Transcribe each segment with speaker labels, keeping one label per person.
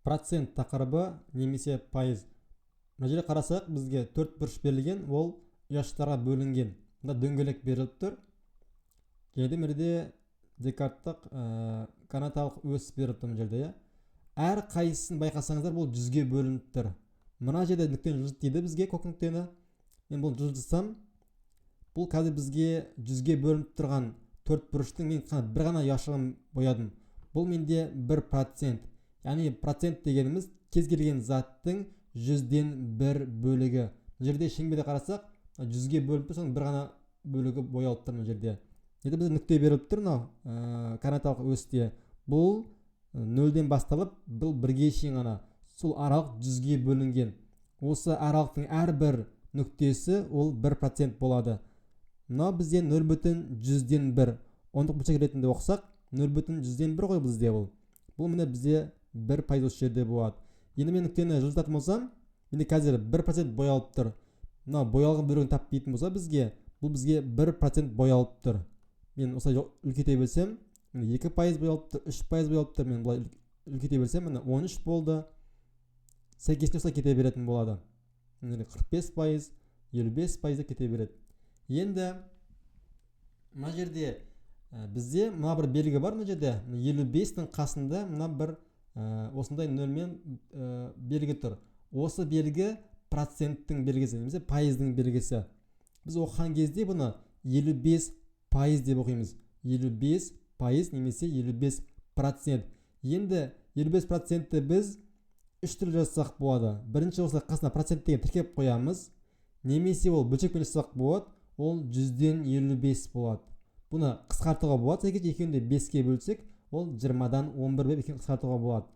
Speaker 1: процент тақырыбы немесе пайыз. Мына жерде қарасақ, бізге 4 бұрыш берілген, ол ұяшықтарға бөлінген. Мында дөңгелек беріліп тұр. Және мерде декарттық канаталық өс беріліп тұр. Жерде әр қайсысын байқасаңыздар, бұл 100-ге бөлініп тұр. Мына жерде нүктені жылжыт дейді бізге, көк нүктені. Мен бұл жылжытсам, бұл қазір бізге 100-ге бөлініп тұрған 4 бұрыштың мен бір ғана ұяшығын боядым. Бұл менде 1%. Яғни процент дегеніміз кез келген заттың 100-ден 1 бөлігі. Бұл жерде шеңберде қарасақ, 100-ге бөлініп тұр, соның бір ғана бөлігі боялып тұр бұл жерде. Енді бізде нүкте беріліп тұр, канаталық өсте. Бұл 0-ден басталып, бұл 1-ге шейін ғана. Сол аралық 100-ге бөлінген. Осы аралықтың әрбір нүктесі ол 1% болады. Мына бізде 0,100-ден 1. Ондық бөлшек ретінде оқысақ, 0,100-ден 1 ғой бізде бұл. Бұл міне бізде 1% осы жерде болады. Енді мен нүктені жылжытатын болсам, менде қазір 1% боялып тұр. Мына боялған бөлігін таппайтын болса бізге, бұл бізге 1% боялып тұр. Мен осылай үлкейте білсем, 2% боялып тұр, 3% боялып тұр. Мен бұлай үлкейте білсем, міне 13 болды. Сәйкесінше осылай кете беретін болады. 45%, 55% кете береді. Енді мына жерде бізде мына бір белгі бар. Мына жерде 55-ның қасында мына бір осындай нөлмен белгі тұр. Осы белгі проценттің белгісі, немесе пайыздың белгісі. Біз оқыған кезде бұны 55% деп оқимыз. 55% немесе 55%. Енді 55%-ті біз 3 түрлі жазсақ болады. Бірінші осылай қасына процент деген тіркеп қоямыз. Немесе ол бөлшекпен жазсақ болады, ол 100-ден 55 болады. Бұны қысқартуға болады, сәйкес екеуінде 5-ке бөлсек, ол 20-дан 11 беп екеуін қысқартуға болады.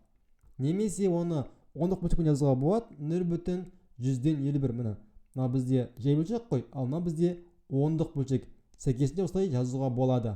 Speaker 1: Немесе оны ондық бөлшекпен жазуға болады, 0,100-ден 51. Мына бізде жай бөлшек қой, ал мына бізде ондық бөлшек. Сәйкесінше осылай жазуға болады.